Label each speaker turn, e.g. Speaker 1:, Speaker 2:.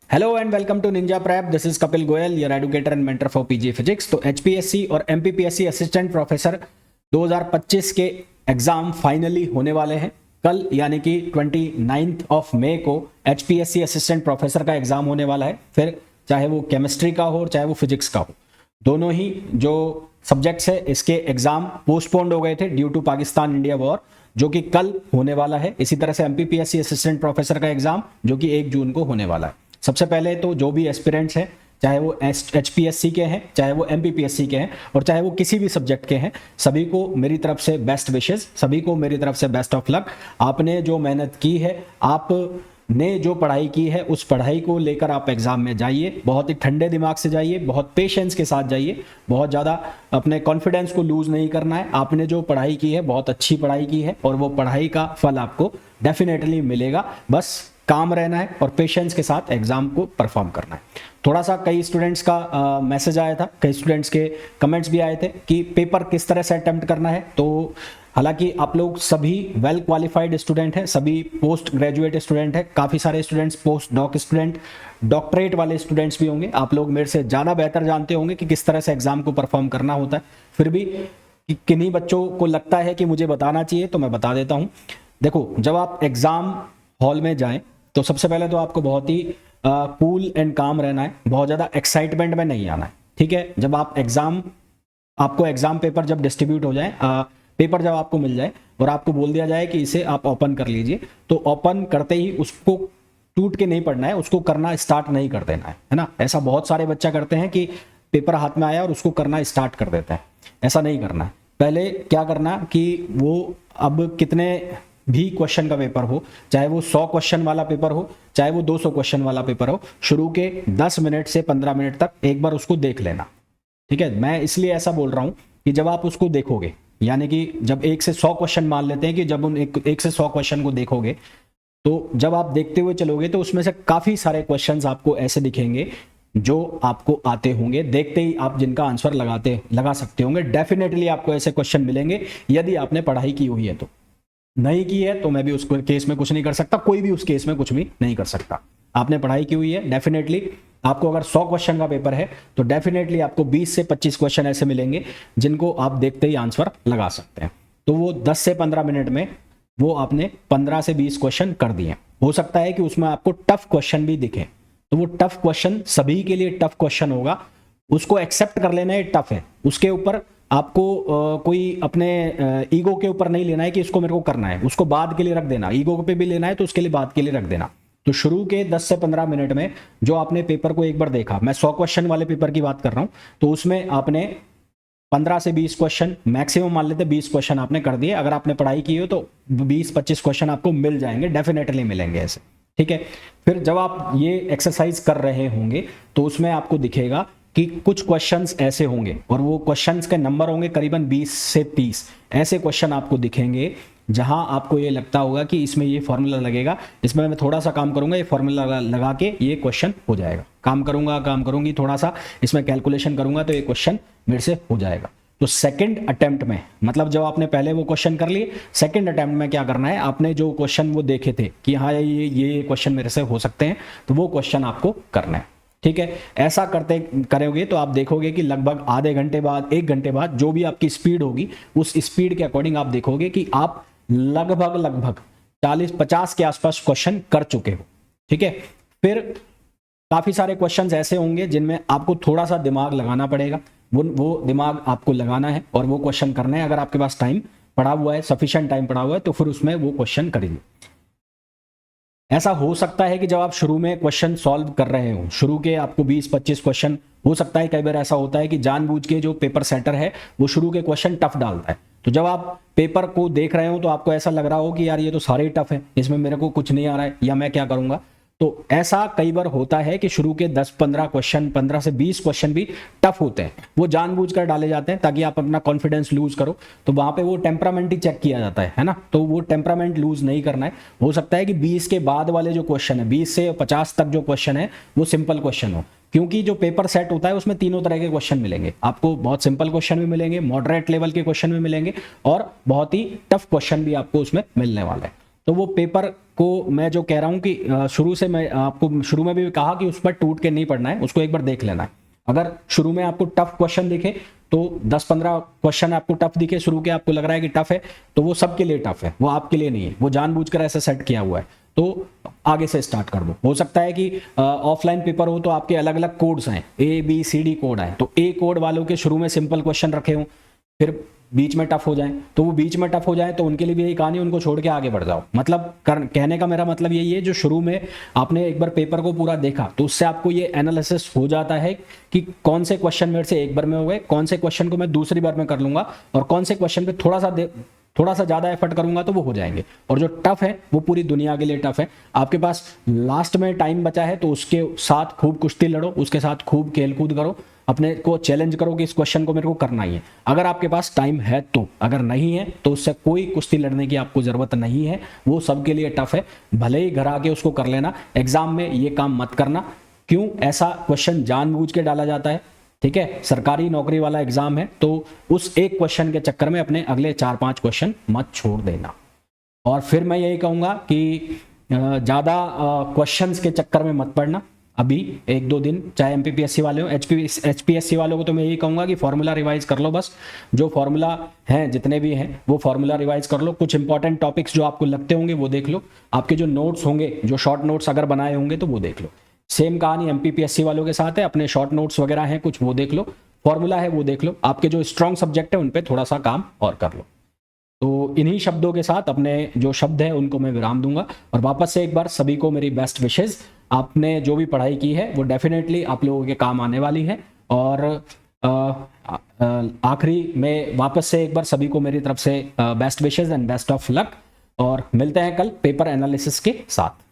Speaker 1: Hello and welcome to Ninja Prep. This is Kapil Goyal, your educator and mentor for PG physics. तो HPSC और MPPSC assistant professor 2025 के exam finally होने वाले हैं कल, यानी कि 29 ऑफ मई को एचपीएससी असिस्टेंट प्रोफेसर का एग्जाम होने वाला है। फिर चाहे वो केमिस्ट्री का हो चाहे वो फिजिक्स का हो, दोनों ही जो सब्जेक्ट्स है इसके एग्जाम पोस्टपोन्ड हो गए थे due to Pakistan India war, जो कि कल होने वाला है। इसी तरह से एमपीपीएससी असिस्टेंट प्रोफेसर का एग्जाम जो कि 1 जून को होने वाला है। सबसे पहले तो जो भी एस्पिरेंट्स हैं, चाहे वो एचपीएससी के हैं, चाहे वो एमपीपीएससी के हैं, और चाहे वो किसी भी सब्जेक्ट के हैं, सभी को मेरी तरफ से बेस्ट विशेस, सभी को मेरी तरफ से बेस्ट ऑफ लक। आपने जो मेहनत की है, आपने जो पढ़ाई की है, उस पढ़ाई को लेकर आप एग्जाम में जाइए। बहुत ही ठंडे दिमाग से जाइए, बहुत पेशेंस के साथ जाइए, बहुत ज़्यादा अपने कॉन्फिडेंस को लूज नहीं करना है। आपने जो पढ़ाई की है, बहुत अच्छी पढ़ाई की है और वो पढ़ाई का फल आपको डेफिनेटली मिलेगा। बस काम रहना है और पेशेंस के साथ एग्जाम को परफॉर्म करना है। थोड़ा सा कई स्टूडेंट्स का मैसेज आया था, कई स्टूडेंट्स के कमेंट्स भी आए थे कि पेपर किस तरह से अटेम्प्ट करना है। तो हालांकि आप लोग सभी वेल क्वालिफाइड स्टूडेंट हैं, सभी पोस्ट ग्रेजुएट स्टूडेंट हैं, काफ़ी सारे students post doc student, doctorate वाले स्टूडेंट्स भी होंगे। आप लोग मेरे से ज़्यादा बेहतर जानते होंगे कि किस तरह से एग्जाम को परफॉर्म करना होता है। फिर भी किन्हीं बच्चों को लगता है कि मुझे बताना चाहिए, तो मैं बता देता हूँ। देखो, जब आप एग्जाम हॉल में जाएं तो सबसे पहले तो आपको बहुत ही कूल एंड काम रहना है, बहुत ज़्यादा एक्साइटमेंट में नहीं आना है, ठीक है। जब आप आपको एग्जाम पेपर जब डिस्ट्रीब्यूट हो जाए, पेपर जब आपको मिल जाए और आपको बोल दिया जाए कि इसे आप ओपन कर लीजिए, तो ओपन करते ही उसको टूट के नहीं पढ़ना है, उसको करना स्टार्ट नहीं कर देना है ना। ऐसा बहुत सारे बच्चा करते हैं कि पेपर हाथ में आया और उसको करना स्टार्ट कर देते हैं। ऐसा नहीं करना है। पहले क्या करना कि वो अब कितने भी क्वेश्चन का पेपर हो, चाहे वो 100 क्वेश्चन वाला पेपर हो, चाहे वो 200 क्वेश्चन वाला पेपर हो, शुरू के 10 मिनट से 15 मिनट तक एक बार उसको देख लेना, ठीक है। मैं इसलिए ऐसा बोल रहा हूं कि जब आप उसको देखोगे, यानी कि जब 1 से 100 क्वेश्चन मान लेते हैं कि जब उन 1 से 100 क्वेश्चन को देखोगे, तो जब आप देखते हुए चलोगे तो उसमें से काफी सारे क्वेश्चन आपको ऐसे दिखेंगे जो आपको आते होंगे, देखते ही आप जिनका आंसर लगा सकते होंगे। डेफिनेटली आपको ऐसे क्वेश्चन मिलेंगे यदि आपने पढ़ाई की हुई है। तो नहीं की है तो मैं भी उस केस में कुछ नहीं कर सकता, कोई भी उस केस में कुछ भी नहीं कर सकता। आपने पढ़ाई की हुई है, डेफिनेटली आपको अगर 100 क्वेश्चन का पेपर है तो डेफिनेटली आपको 20 से 25 क्वेश्चन ऐसे मिलेंगे जिनको आप देखते ही आंसर लगा सकते हैं। तो वो 10 से 15 मिनट में वो आपने 15 से 20 क्वेश्चन कर दिए। हो सकता है कि उसमें आपको टफ क्वेश्चन भी दिखे, तो वो टफ क्वेश्चन सभी के लिए टफ क्वेश्चन होगा, उसको एक्सेप्ट कर लेना है, टफ है। उसके ऊपर आपको कोई अपने ईगो के ऊपर नहीं लेना है कि इसको मेरे को करना है, उसको बाद के लिए रख देना। ईगो पे भी लेना है तो उसके लिए बाद के लिए रख देना। तो शुरू के 10 से 15 मिनट में जो आपने पेपर को एक बार देखा, मैं 100 क्वेश्चन वाले पेपर की बात कर रहा हूं, तो उसमें आपने 15 से 20 क्वेश्चन मैक्सिमम मान लेते, 20 क्वेश्चन आपने कर दिए। अगर आपने पढ़ाई की हो तो 20-25 क्वेश्चन आपको मिल जाएंगे, डेफिनेटली मिलेंगे ऐसे, ठीक है। फिर जब आप ये एक्सरसाइज कर रहे होंगे तो उसमें आपको दिखेगा कि कुछ क्वेश्चंस ऐसे होंगे, और वो क्वेश्चंस के नंबर होंगे करीबन 20 से 30 ऐसे क्वेश्चन आपको दिखेंगे जहां आपको ये लगता होगा कि इसमें ये फॉर्मूला लगेगा, इसमें मैं थोड़ा सा काम करूंगा, ये फॉर्मूला लगा के ये क्वेश्चन हो जाएगा। काम करूंगी थोड़ा सा, इसमें कैलकुलेशन करूंगा तो ये क्वेश्चन मेरे से हो जाएगा। तो सेकंड अटेम्प्ट में, मतलब जब आपने पहले वो क्वेश्चन कर लिए, सेकंड अटेम्प्ट में क्या करना है, आपने जो क्वेश्चन वो देखे थे कि हाँ ये क्वेश्चन मेरे से हो सकते हैं, तो वो क्वेश्चन आपको करना है, ठीक है। ऐसा करोगे तो आप देखोगे कि लगभग आधे घंटे बाद, 1 घंटे बाद, जो भी आपकी स्पीड होगी उस स्पीड के अकॉर्डिंग आप देखोगे कि आप लगभग 40-50 के आसपास क्वेश्चन कर चुके हो, ठीक है। फिर काफी सारे क्वेश्चंस ऐसे होंगे जिनमें आपको थोड़ा सा दिमाग लगाना पड़ेगा, वो दिमाग आपको लगाना है और वो क्वेश्चन करना है। अगर आपके पास टाइम पड़ा हुआ है, सफिशिएंट टाइम पड़ा हुआ है, तो फिर उसमें वो क्वेश्चन करिए। ऐसा हो सकता है कि जब आप शुरू में क्वेश्चन सॉल्व कर रहे हो, शुरू के आपको 20-25 क्वेश्चन, हो सकता है कई बार ऐसा होता है कि जानबूझ के जो पेपर सेटर है वो शुरू के क्वेश्चन टफ डालता है। तो जब आप पेपर को देख रहे हो तो आपको ऐसा लग रहा हो कि यार ये तो सारे टफ है, इसमें मेरे को कुछ नहीं आ रहा है, या मैं क्या करूंगा। तो ऐसा कई बार होता है कि शुरू के 10-15 क्वेश्चन, 15 से 20 क्वेश्चन भी टफ होते हैं, वो जानबूझकर डाले जाते हैं ताकि आप अपना कॉन्फिडेंस लूज करो। तो वहां पे वो टेम्परामेंट ही चेक किया जाता है ना। तो वो टेम्परामेंट लूज नहीं करना है। हो सकता है कि 20 के बाद वाले जो क्वेश्चन है, 20 से 50 तक जो क्वेश्चन है वो सिंपल क्वेश्चन हो, क्योंकि जो पेपर सेट होता है उसमें तीनों तरह के क्वेश्चन मिलेंगे आपको। बहुत सिंपल क्वेश्चन भी मिलेंगे, मॉडरेट लेवल के क्वेश्चन भी मिलेंगे, और बहुत ही टफ क्वेश्चन भी आपको उसमें मिलने वाला है। तो वो पेपर को मैं जो कह रहा हूँ कि शुरू से मैं आपको शुरू में भी कहा कि उस पर टूट के नहीं पढ़ना है, उसको एक बार देख लेना है। अगर शुरू में आपको टफ क्वेश्चन दिखे तो 10-15 क्वेश्चन आपको टफ दिखे शुरू के, आपको लग रहा है कि टफ है, तो वो सबके लिए टफ है, वो आपके लिए नहीं है, वो जानबूझकर ऐसा सेट किया हुआ है। तो आगे से स्टार्ट कर दो। हो सकता है कि ऑफलाइन पेपर हो तो आपके अलग अलग कोड्स हैं, ABCD कोड है, तो ए कोड वालों के शुरू में सिंपल क्वेश्चन रखे हों, फिर बीच में टफ हो जाए, तो वो बीच में टफ हो जाए तो उनके लिए भी यही कहानी, उनको छोड़ के आगे बढ़ जाओ। मतलब कहने का मेरा मतलब यही है, जो शुरू में आपने एक बार पेपर को पूरा देखा तो उससे आपको ये एनालिसिस हो जाता है कि कौन से क्वेश्चन मेरे से एक बार में हो गए, कौन से क्वेश्चन को मैं दूसरी बार में कर लूंगा, और कौन से क्वेश्चन पे थोड़ा सा ज्यादा एफर्ट करूंगा तो वो हो जाएंगे। और जो टफ है वो पूरी दुनिया के लिए टफ है। आपके पास लास्ट में टाइम बचा है तो उसके साथ खूब कुश्ती लड़ो, उसके साथ खूब खेल कूद करो, अपने को चैलेंज करो कि इस क्वेश्चन को मेरे को करना ही है। अगर आपके पास टाइम है तो, अगर नहीं है तो उससे कोई कुश्ती लड़ने की आपको जरूरत नहीं है, वो सबके लिए टफ है, भले ही घर आके उसको कर लेना। एग्जाम में ये काम मत करना। क्यों ऐसा क्वेश्चन जानबूझ के डाला जाता है? ठीक है, सरकारी नौकरी वाला एग्जाम है, तो उस एक क्वेश्चन के चक्कर में अपने अगले 4-5 क्वेश्चन मत छोड़ देना। और फिर मैं यही कहूंगा कि ज्यादा क्वेश्चंस के चक्कर में मत पड़ना। अभी 1-2 दिन, चाहे MPPSC वाले हो, HPSC वालों को तो मैं यही कहूंगा कि फॉर्मूला रिवाइज कर लो। बस जो फॉर्मूला हैं, जितने भी हैं, वो फॉर्मूला रिवाइज कर लो। कुछ इंपॉर्टेंट टॉपिक्स जो आपको लगते होंगे वो देख लो। आपके जो नोट्स होंगे, जो शॉर्ट नोट्स अगर बनाए होंगे तो वो देख लो। सेम कहानी MPPSC वालों के साथ है, अपने शॉर्ट नोट्स वगैरह हैं कुछ, वो देख लो। फॉर्मूला है वो देख लो। आपके जो स्ट्रॉन्ग सब्जेक्ट है उन पे थोड़ा सा काम और कर लो। तो इन्हीं शब्दों के साथ अपने जो शब्द है उनको मैं विराम दूंगा, और वापस से एक बार सभी को मेरी बेस्ट विशेज। आपने जो भी पढ़ाई की है वो डेफिनेटली आप लोगों के काम आने वाली है। और आखिरी में वापस से एक बार सभी को मेरी तरफ से best wishes and best of luck, और मिलते हैं कल पेपर एनालिसिस के साथ।